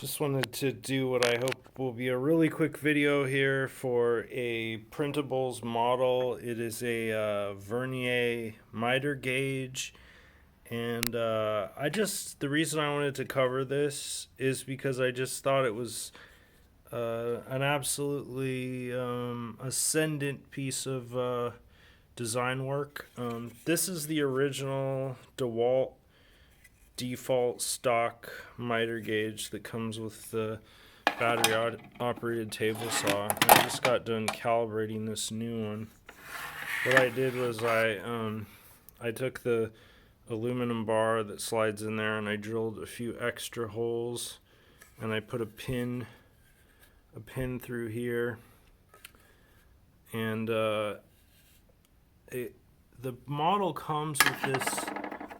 Just wanted to do what I hope will be a really quick video here for a printables model. It is a Vernier miter gauge, and the reason I wanted to cover this is because I just thought it was an absolutely ascendant piece of design work. This is the original DeWalt default stock miter gauge that comes with the battery operated table saw. I just got done calibrating this new one. What I did was I took the aluminum bar that slides in there and I drilled a few extra holes and I put a pin through here, and the model comes with this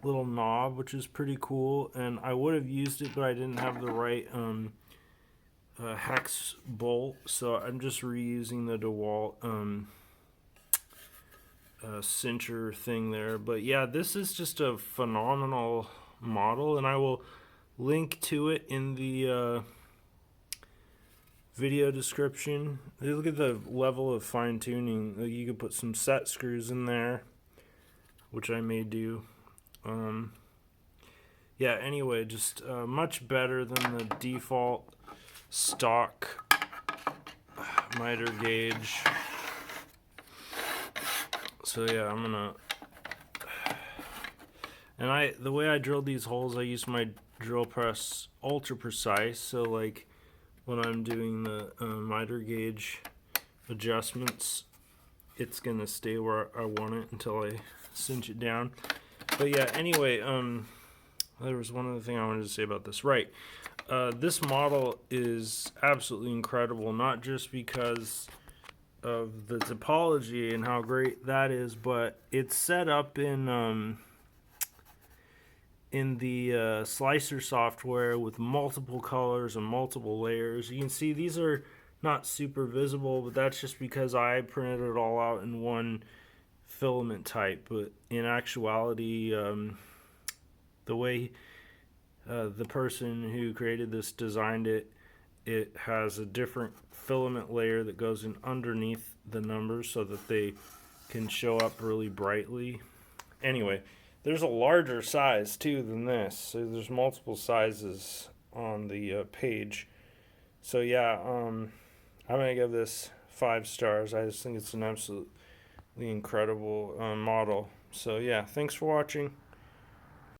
little knob, which is pretty cool, and I would have used it, but I didn't have the right hex bolt, so I'm just reusing the DeWalt cincher thing there. But yeah, this is just a phenomenal model, and I will link to it in the video description. Look at the level of fine-tuning. You could put some set screws in there, which I may do. Yeah, anyway, just much better than the default stock miter gauge. So yeah, I'm gonna, and the way I drilled these holes, I used my drill press ultra precise, so like when I'm doing the miter gauge adjustments, it's gonna stay where I want it until I cinch it down. But yeah, anyway, there was one other thing I wanted to say about this. Right, this model is absolutely incredible, not just because of the topology and how great that is, but it's set up in the slicer software with multiple colors and multiple layers. You can see these are not super visible, but that's just because I printed it all out in one filament type. But in actuality, the way the person who created this designed it, it has a different filament layer that goes in underneath the numbers so that they can show up really brightly. Anyway, there's a larger size too than this, so there's multiple sizes on the page. So yeah, I'm gonna give this 5 stars. I just think it's an absolutely incredible model. So yeah, thanks for watching.